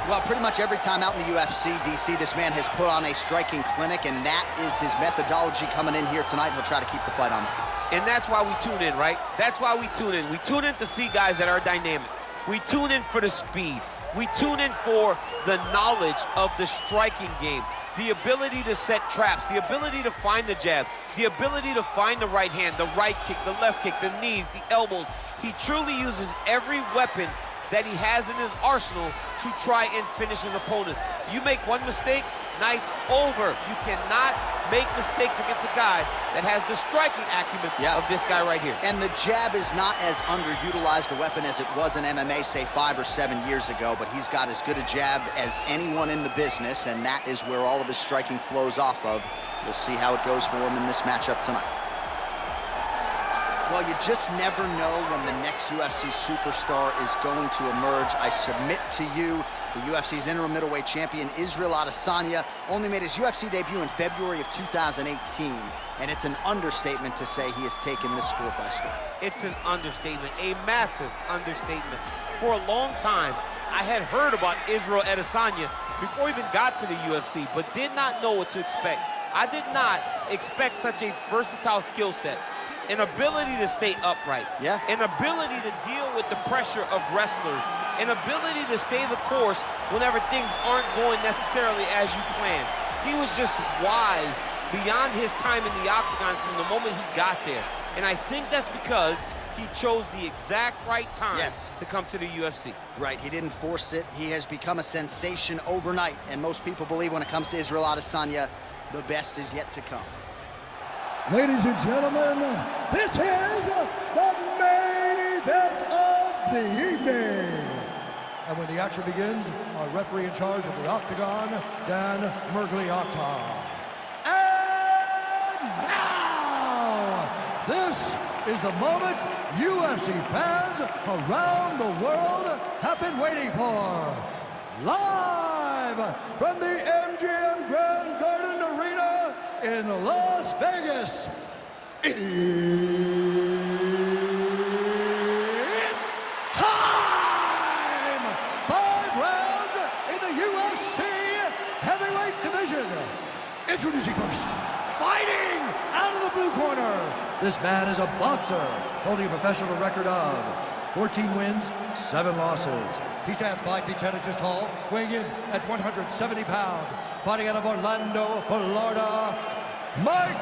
Well, pretty much every time out in the UFC, DC, this man has put on a striking clinic, and that is his methodology coming in here tonight. He'll try to keep the fight on the feet. And that's why we tune in, right? That's why we tune in. We tune in to see guys that are dynamic. We tune in for the speed. We tune in for the knowledge of the striking game, the ability to set traps, the ability to find the jab, the ability to find the right hand, the right kick, the left kick, the knees, the elbows. He truly uses every weapon that he has in his arsenal to try and finish his opponents. You make one mistake, night's over. You cannot make mistakes against a guy that has the striking acumen of this guy right here. And the jab is not as underutilized a weapon as it was in MMA, say 5 or 7 years ago, but he's got as good a jab as anyone in the business, and that is where all of his striking flows off of. We'll see how it goes for him in this matchup tonight. Well, you just never know when the next UFC superstar is going to emerge. I submit to you, the UFC's interim middleweight champion, Israel Adesanya, only made his UFC debut in February of 2018, and it's an understatement to say he has taken this sport by storm. It's an understatement, a massive understatement. For a long time, I had heard about Israel Adesanya before he even got to the UFC, but did not know what to expect. I did not expect such a versatile skill set. An ability to stay upright, an ability to deal with the pressure of wrestlers, an ability to stay the course whenever things aren't going necessarily as you planned. He was just wise beyond his time in the octagon from the moment he got there. And I think that's because he chose the exact right time to come to the UFC. Right, he didn't force it. He has become a sensation overnight, and most people believe when it comes to Israel Adesanya, the best is yet to come. Ladies and gentlemen, this is the main event of the evening. And when the action begins, our referee in charge of the Octagon, Dan Miragliotta. And now, this is the moment UFC fans around the world have been waiting for. Live from the MGM Grand Garden Arena in Las Vegas, it's time! 5 rounds in the UFC heavyweight division. Introducing first, fighting out of the blue corner. This man is a boxer holding a professional record of 14 wins, 7 losses. He stands 5 feet 10 inches tall, weighing in at 170 pounds. Fighting out of Orlando, Florida, Mike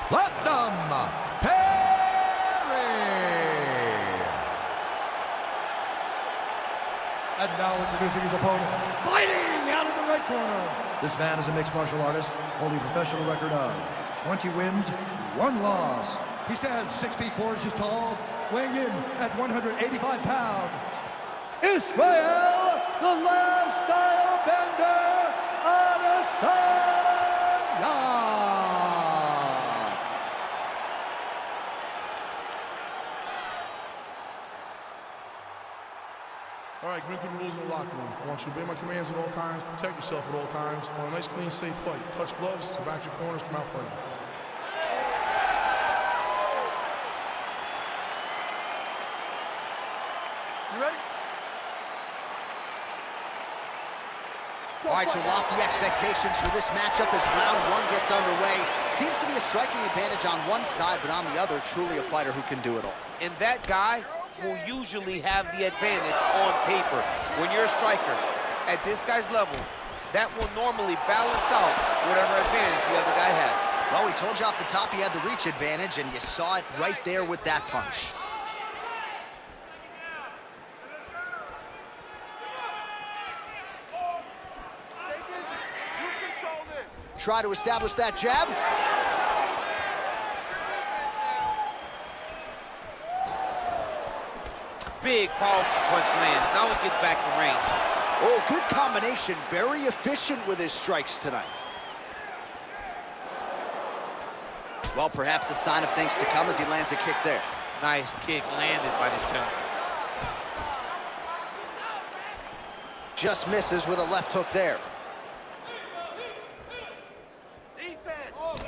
Platinum Perry. And now introducing his opponent, fighting out of the right corner. This man is a mixed martial artist, holding a professional record of 20 wins, 1 loss. He stands 6 feet 4 inches tall, weighing in at 185 pounds. Israel, the last style bender, Adesanya. All right, commit to the rules in the locker room. I want you to obey my commands at all times, protect yourself at all times. I want a nice, clean, safe fight. Touch gloves, back your corners, come out fighting. You ready? All right, so lofty expectations for this matchup as round 1 gets underway. Seems to be a striking advantage on one side, but on the other, truly a fighter who can do it all. And that guy will usually have the advantage on paper. When you're a striker at this guy's level, that will normally balance out whatever advantage the other guy has. Well, we told you off the top he had the reach advantage, and you saw it right there with that punch. Try to establish that jab. Big, powerful punch lands. Now he gets back to range. Oh, good combination. Very efficient with his strikes tonight. Well, perhaps a sign of things to come as he lands a kick there. Nice kick landed by this gentleman. Just misses with a left hook there.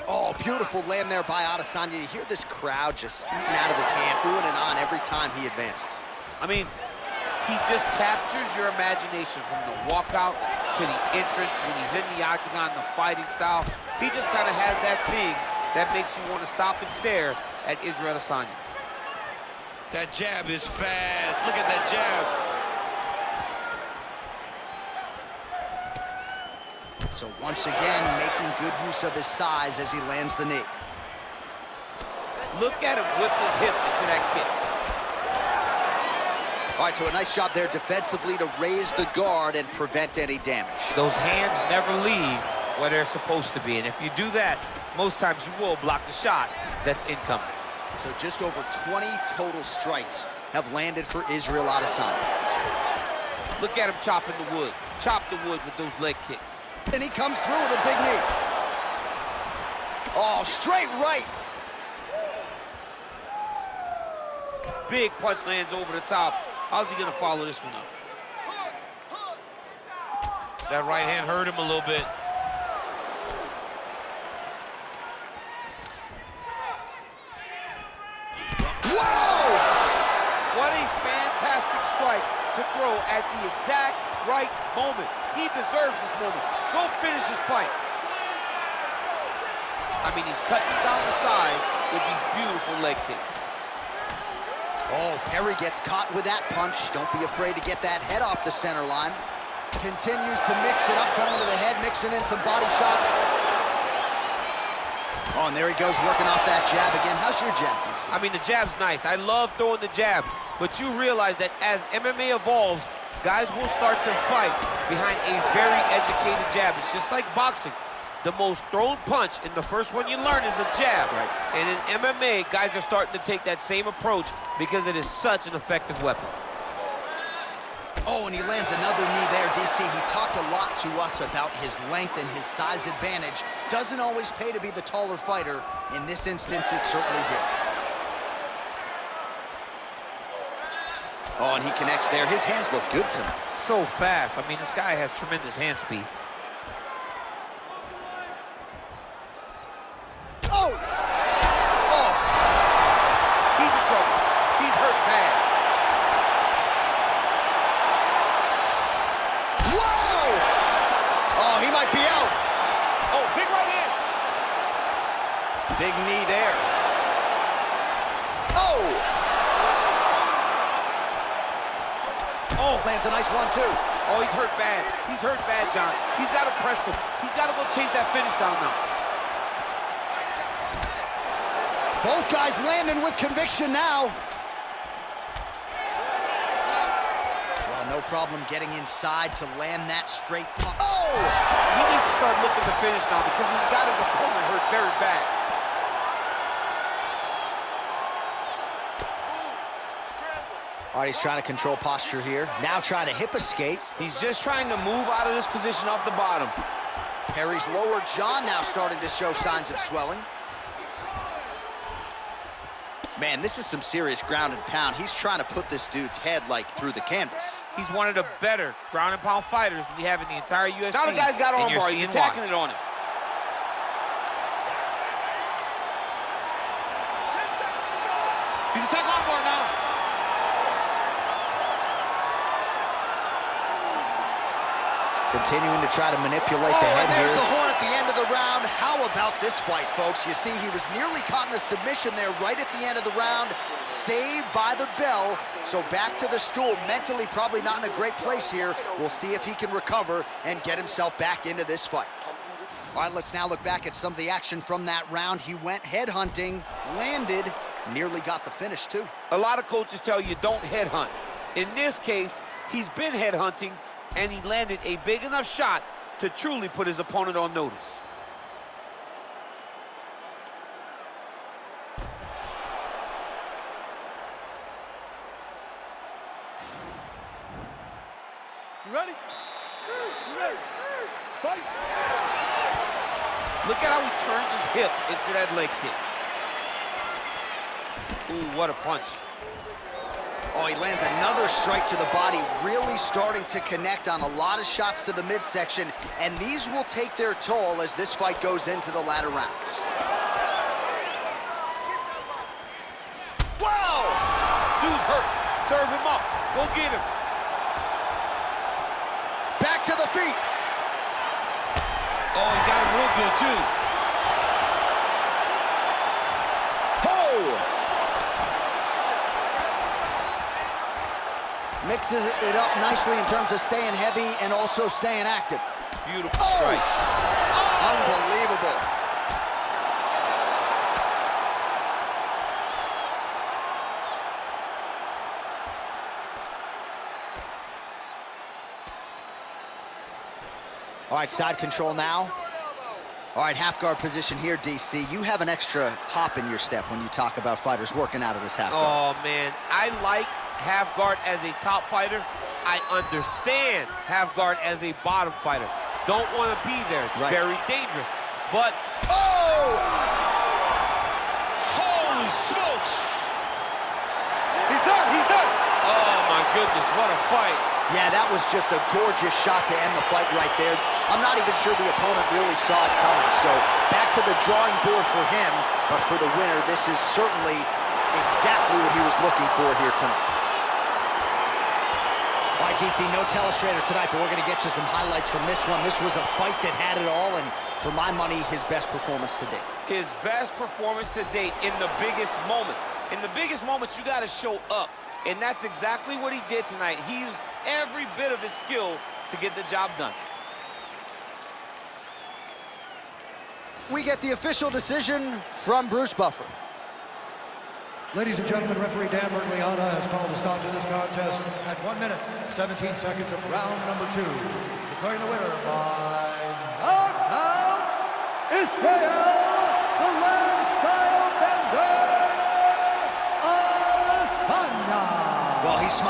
Oh, beautiful land there by Adesanya. You hear this crowd just eating out of his hand, oohing and on every time he advances. I mean, He just captures your imagination from the walkout to the entrance when he's in the octagon, the fighting style. He just kind of has that thing that makes you want to stop and stare at Israel Adesanya. That jab is fast. Look at that jab. So once again, making good use of his size as he lands the knee. Look at him whip his hip into that kick. All right, so a nice job there defensively to raise the guard and prevent any damage. Those hands never leave where they're supposed to be, and if you do that, most times you will block the shot that's incoming. So just over 20 total strikes have landed for Israel Adesanya. Look at him chopping the wood. Chop the wood with those leg kicks. And he comes through with a big knee. Oh, straight right. Big punch lands over the top. How's he gonna follow this one up? That right hand hurt him a little bit. Whoa! What a fantastic strike to throw at the exact right moment. He deserves this moment. Go finish this fight. I mean, he's cutting down the size with these beautiful leg kicks. Oh, Perry gets caught with that punch. Don't be afraid to get that head off the center line. Continues to mix it up, going to the head, mixing in some body shots. Oh, and there he goes, working off that jab again. How's your jab, DC? I mean, the jab's nice. I love throwing the jab, but you realize that as MMA evolves, guys will start to fight behind a very educated jab. It's just like boxing. The most thrown punch, and the first one you learn is a jab. Right. And in MMA, guys are starting to take that same approach because it is such an effective weapon. Oh, and he lands another knee there, DC. He talked a lot to us about his length and his size advantage. Doesn't always pay to be the taller fighter. In this instance, it certainly did. Oh, and he connects there. His hands look good to him. So fast. I mean, this guy has tremendous hand speed. Oh! Oh! He's in trouble. He's hurt bad. Whoa! Oh, he might be out. Oh, big right hand. Big knee there. Oh! Oh, Lands a nice one, too. oh, he's hurt bad. He's hurt bad, John. He's got to press him. He's got to go chase that finish down now. Both guys landing with conviction now. Well, no problem getting inside to land that straight punch. Oh! He needs to start looking to finish now because he's got his opponent hurt very bad. All right, he's trying to control posture here. Now trying to hip escape. He's just trying to move out of this position off the bottom. Perry's lower jaw now starting to show signs of swelling. Man, this is some serious ground and pound. He's trying to put this dude's head, like, through the canvas. He's one of the better ground and pound fighters we have in the entire UFC. Now the guy's got and you're armbar. He's seeing attacking why. it on him. He's attacking armbar now. Continuing to try to manipulate the head and there's here. the horn at the end of the round. How about this fight, folks? You see, he was nearly caught in a submission there right at the end of the round. Saved by the bell. So back to the stool. Mentally probably not in a great place here. We'll see if he can recover and get himself back into this fight. All right, let's now look back at some of the action from that round. He went headhunting, landed, nearly got the finish, too. A lot of coaches tell you don't headhunt. In this case, he's been headhunting, and he landed a big enough shot to truly put his opponent on notice. You ready? You ready? Fight! Look at how he turns his hip into that leg kick. Ooh, what a punch. Oh, he lands another strike to the body, really starting to connect on a lot of shots to the midsection, and these will take their toll as this fight goes into the latter rounds. Wow! Dude's hurt. Serve him up. Go get him. feet. Oh, he got him real good, too. Oh! Mixes it up nicely in terms of staying heavy and also staying active. Beautiful Oh! strike. Unbelievable. All right, side control now. All right, half guard position here, DC. You have an extra hop in your step when you talk about fighters working out of this half guard. Oh, man. I like half guard as a top fighter. I understand half guard as a bottom fighter. Don't want to be there. It's very dangerous. But... Oh! Holy smokes! He's done, he's done! Oh, my goodness, what a fight. Yeah, that was just a gorgeous shot to end the fight right there. I'm not even sure the opponent really saw it coming. So back to the drawing board for him, but for the winner, this is certainly exactly what he was looking for here tonight. All right, DC, no telestrator tonight, but we're going to get you some highlights from this one. This was a fight that had it all, and for my money, his best performance to date. His best performance to date in the biggest moment. In the biggest moments, you got to show up. And that's exactly what he did tonight. He used every bit of his skill to get the job done. We get the official decision from Bruce Buffer. Ladies and gentlemen, referee Dan Bergliana has called a stop to this contest at 1 minute, 17 seconds of round number 2. Declaring the winner by knockout, Israel, the last style bender, Adesanya. Well, he smiled.